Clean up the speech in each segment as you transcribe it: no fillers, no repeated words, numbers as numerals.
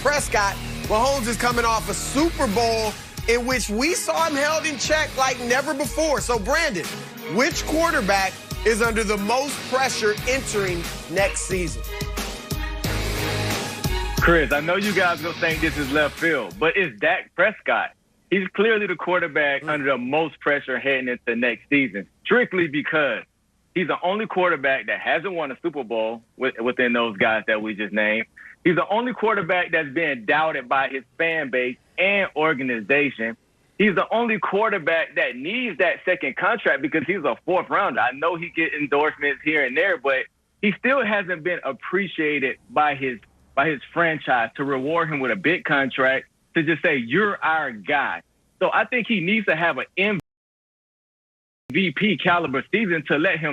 Prescott. Mahomes is coming off a Super Bowl in which we saw him held in check like never before. So, Brandon, which quarterback is under the most pressure entering next season? Chris, I know you guys going to think this is left field, but it's Dak Prescott. He's clearly the quarterback under the most pressure heading into next season, strictly because he's the only quarterback that hasn't won a Super Bowl within those guys that we just named. He's the only quarterback that's being doubted by his fan base and organization. He's the only quarterback that needs that second contract because he's a fourth rounder. I know he gets endorsements here and there, but he still hasn't been appreciated by his franchise to reward him with a big contract, to just say, you're our guy. So I think he needs to have an MVP caliber season to let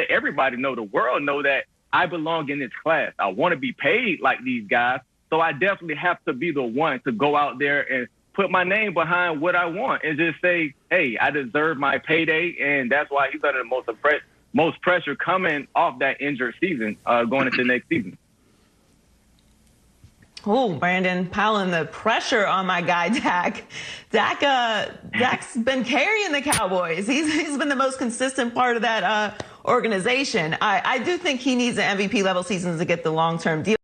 everybody know, the world know, that I belong in this class. I want to be paid like these guys. So I definitely have to be the one to go out there and put my name behind what I want and just say, hey, I deserve my payday. And that's why he's under the most pressure coming off that injured season going into next season. Oh, Brandon, piling the pressure on my guy, Dak. Dak's been carrying the Cowboys. He's been the most consistent part of that organization. I do think he needs an MVP level season to get the long-term deal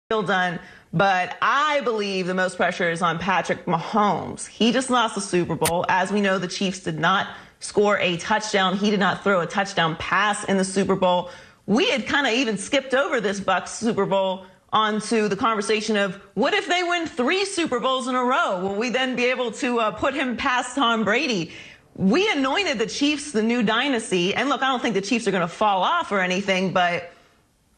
done. But I believe the most pressure is on Patrick Mahomes. He just lost the Super Bowl. As we know, the Chiefs did not score a touchdown. He did not throw a touchdown pass in the Super Bowl. We had kind of even skipped over this Bucs Super Bowl onto the conversation of, what if they win 3 Super Bowls in a row? Will we then be able to put him past Tom Brady? We anointed the Chiefs the new dynasty. And look, I don't think the Chiefs are going to fall off or anything, but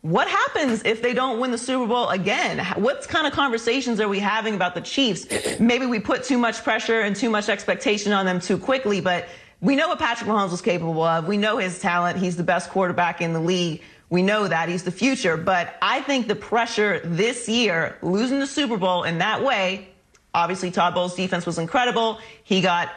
what happens if they don't win the Super Bowl again? What kind of conversations are we having about the Chiefs? Maybe we put too much pressure and too much expectation on them too quickly, but we know what Patrick Mahomes was capable of. We know his talent. He's the best quarterback in the league. We know that. He's the future. But I think the pressure this year, losing the Super Bowl in that way, obviously Todd Bowles' defense was incredible. He got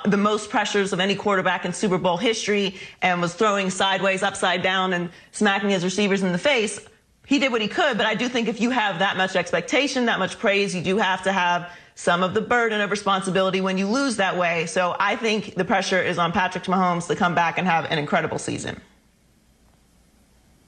the most pressures of any quarterback in Super Bowl history and was throwing sideways, upside down, and smacking his receivers in the face. He did what he could, but I do think if you have that much expectation, that much praise, you do have to have some of the burden of responsibility when you lose that way. So I think the pressure is on Patrick Mahomes to come back and have an incredible season.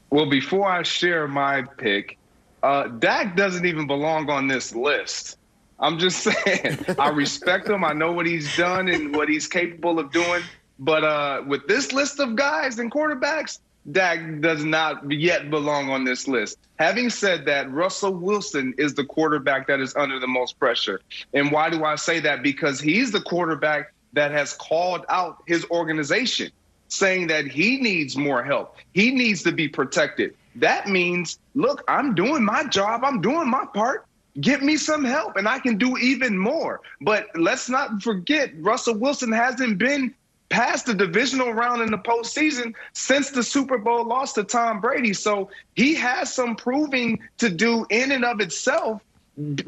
Well, before I share my pick, Dak doesn't even belong on this list. I'm just saying, I respect him. I know what he's done and what he's capable of doing. But with this list of guys and quarterbacks, Dak does not yet belong on this list. Having said that, Russell Wilson is the quarterback that is under the most pressure. And why do I say that? Because he's the quarterback that has called out his organization, saying that he needs more help. He needs to be protected. That means, look, I'm doing my job. I'm doing my part. Get me some help, and I can do even more. But let's not forget, Russell Wilson hasn't been past the divisional round in the postseason since the Super Bowl loss to Tom Brady. So he has some proving to do in and of itself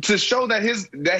to show that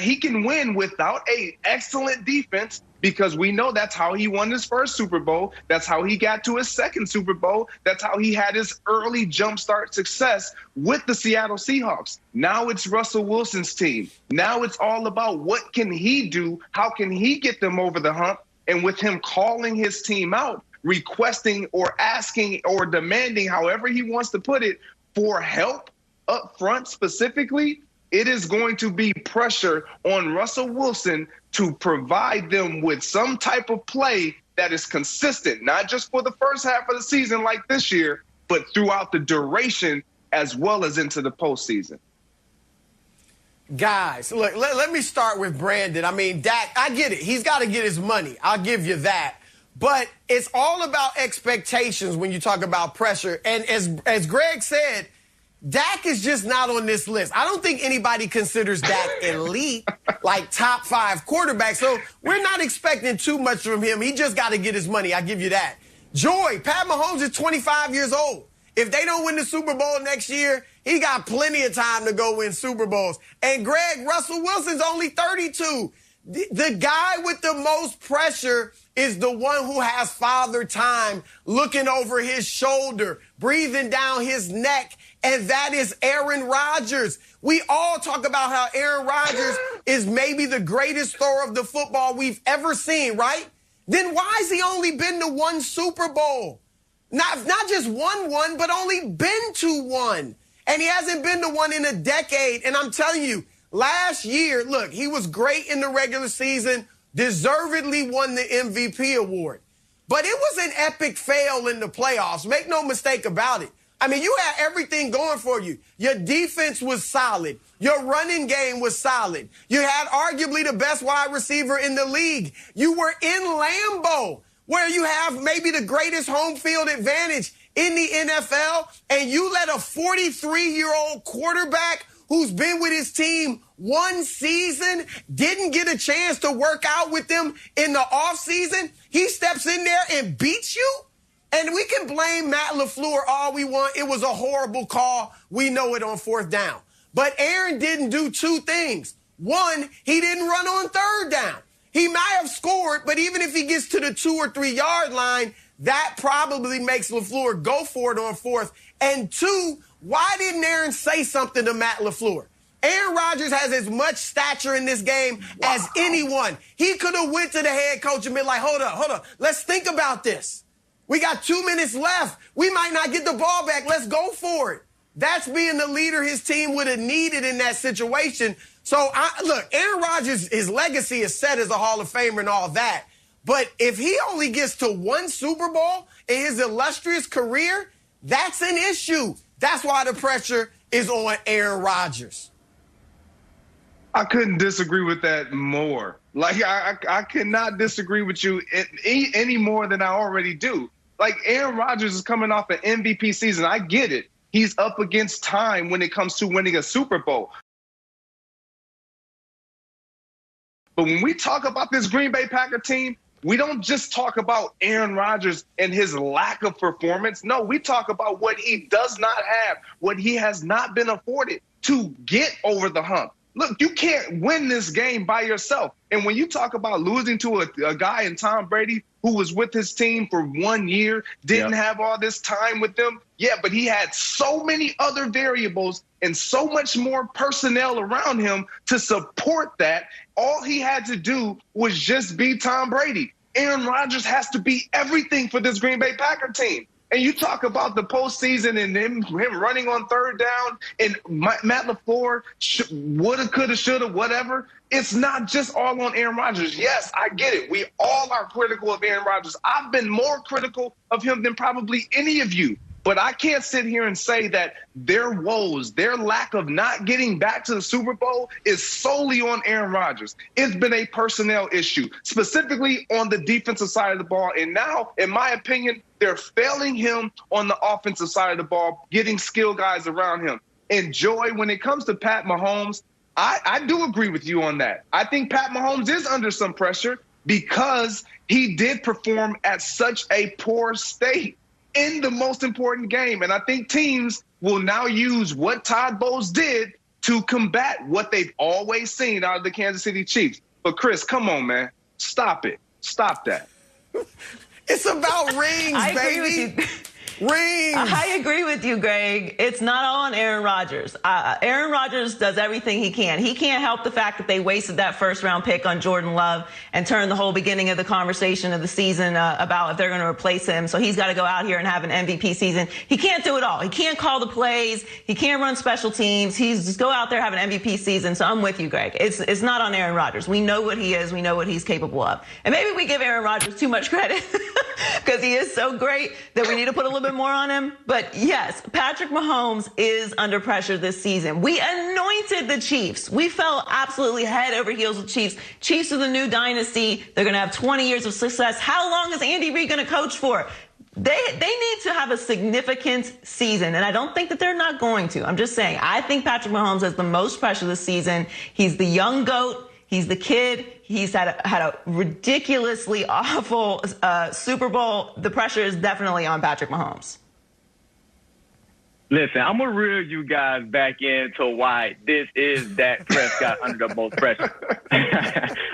he can win without an excellent defense, because we know that's how he won his first Super Bowl. That's how he got to his second Super Bowl. That's how he had his early jumpstart success with the Seattle Seahawks. Now it's Russell Wilson's team. Now it's all about what can he do? How can he get them over the hump? And with him calling his team out, requesting or asking or demanding, however he wants to put it, for help up front specifically, it is going to be pressure on Russell Wilson to provide them with some type of play that is consistent, not just for the first half of the season like this year, but throughout the duration as well as into the postseason. Guys, look, let me start with Brandon. I mean, Dak, I get it. He's got to get his money. I'll give you that. But it's all about expectations when you talk about pressure. And as Greg said, Dak is just not on this list. I don't think anybody considers Dak elite, like top 5 quarterback. So we're not expecting too much from him. He just got to get his money. I give you that. Joy, Pat Mahomes is 25 years old. If they don't win the Super Bowl next year, he got plenty of time to go win Super Bowls. And Greg, Russell Wilson's only 32. The guy with the most pressure is the one who has father time looking over his shoulder, breathing down his neck, and that is Aaron Rodgers. We all talk about how Aaron Rodgers is maybe the greatest thrower of the football we've ever seen, right? Then why has he only been to one Super Bowl? Not just won one, but only been to one. And he hasn't been to one in a decade. And I'm telling you, last year, look, he was great in the regular season, deservedly won the MVP award. But it was an epic fail in the playoffs. Make no mistake about it. I mean, you had everything going for you. Your defense was solid. Your running game was solid. You had arguably the best wide receiver in the league. You were in Lambeau, where you have maybe the greatest home field advantage in the NFL, and you let a 43-year-old quarterback who's been with his team one season, didn't get a chance to work out with them in the offseason, he steps in there and beats you? And we can blame Matt LaFleur all we want. It was a horrible call. We know it on fourth down. But Aaron didn't do two things. One, he didn't run on third down. He might have scored, but even if he gets to the 2 or 3 yard line, that probably makes LaFleur go for it on fourth. And two, why didn't Aaron say something to Matt LaFleur? Aaron Rodgers has as much stature in this game as anyone. He could have went to the head coach and been like, hold up. Let's think about this. We got 2 minutes left. We might not get the ball back. Let's go for it. That's being the leader his team would have needed in that situation. So, look, Aaron Rodgers, his legacy is set as a Hall of Famer and all that. But if he only gets to one Super Bowl in his illustrious career, that's an issue. That's why the pressure is on Aaron Rodgers. I couldn't disagree with that more. Like, I cannot disagree with you any more than I already do. Like, Aaron Rodgers is coming off an MVP season. I get it. He's up against time when it comes to winning a Super Bowl. But when we talk about this Green Bay Packer team, we don't just talk about Aaron Rodgers and his lack of performance. No, we talk about what he does not have, what he has not been afforded to get over the hump. Look, you can't win this game by yourself. And when you talk about losing to a guy in Tom Brady who was with his team for 1 year, didn't have all this time with them, but he had so many other variables and so much more personnel around him to support that. All he had to do was just be Tom Brady. Aaron Rodgers has to be everything for this Green Bay Packer team. And you talk about the postseason and him running on third down and Matt LaFleur woulda, coulda, shoulda, whatever. It's not just all on Aaron Rodgers. Yes, I get it. We all are critical of Aaron Rodgers. I've been more critical of him than probably any of you. But I can't sit here and say that their woes, their lack of not getting back to the Super Bowl is solely on Aaron Rodgers. It's been a personnel issue, specifically on the defensive side of the ball. And now, in my opinion, they're failing him on the offensive side of the ball, getting skill guys around him. And Joy, when it comes to Pat Mahomes, I do agree with you on that. I think Pat Mahomes is under some pressure because he did perform at such a poor state in the most important game. And I think teams will now use what Todd Bowles did to combat what they've always seen out of the Kansas City Chiefs. But, Chris, come on, man. Stop it. Stop that. It's about rings, I baby. agree with you. Rings. I agree with you, Greg. It's not all on Aaron Rodgers. Aaron Rodgers does everything he can. He can't help the fact that they wasted that first-round pick on Jordan Love and turned the whole beginning of the conversation of the season about if they're going to replace him. So he's got to go out here and have an MVP season. He can't do it all. He can't call the plays. He can't run special teams. He's just go out there, have an MVP season. So I'm with you, Greg. It's not on Aaron Rodgers. We know what he is. We know what he's capable of. And maybe we give Aaron Rodgers too much credit because he is so great that we need to put a little bit more on him. But yes, Patrick Mahomes is under pressure this season. We anointed the Chiefs. We fell absolutely head over heels with Chiefs. Chiefs are the new dynasty. They're going to have 20 years of success. How long is Andy Reid going to coach for? They need to have a significant season, and I don't think that they're not going to. I'm just saying, I think Patrick Mahomes has the most pressure this season. He's the young GOAT. He's the kid. He's had a ridiculously awful Super Bowl. The pressure is definitely on Patrick Mahomes. Listen, I'm going to reel you guys back into why this is Dak Prescott under the most pressure.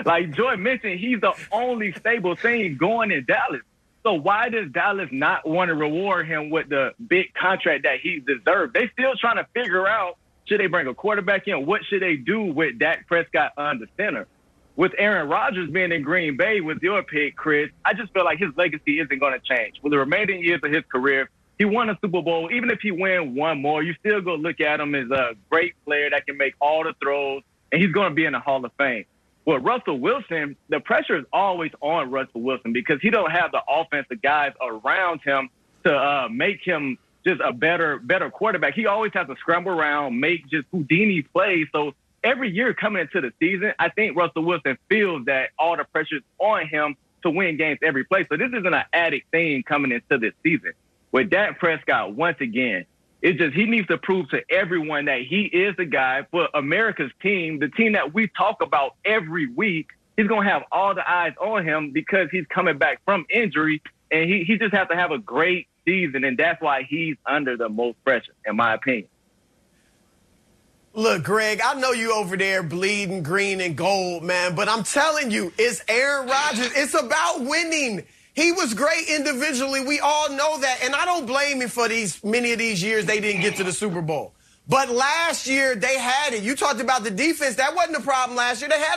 Like Joy mentioned, he's the only stable thing going in Dallas. So why does Dallas not want to reward him with the big contract that he deserved? They still trying to figure out, should they bring a quarterback in? What should they do with Dak Prescott under center? With Aaron Rodgers being in Green Bay with your pick, Chris, I just feel like his legacy isn't going to change. For the remaining years of his career, he won a Super Bowl. Even if he win one more, you still go look at him as a great player that can make all the throws, and he's going to be in the Hall of Fame. With Russell Wilson, the pressure is always on Russell Wilson because he don't have the offensive guys around him to make him just a better quarterback. He always has to scramble around, make just Houdini plays. So every year coming into the season, I think Russell Wilson feels that all the pressure is on him to win games every play. So this isn't an added thing coming into this season. With Dak Prescott, once again, it's just he needs to prove to everyone that he is the guy for America's team, the team that we talk about every week. He's going to have all the eyes on him because he's coming back from injury, and he just has to have a great season, and that's why he's under the most pressure, in my opinion. Look, Greg, I know you over there bleeding green and gold, man, but I'm telling you, it's Aaron Rodgers. It's about winning. He was great individually. We all know that. And I don't blame him for many of these years they didn't get to the Super Bowl. But last year they had it. You talked about the defense. That wasn't a problem last year. They had it.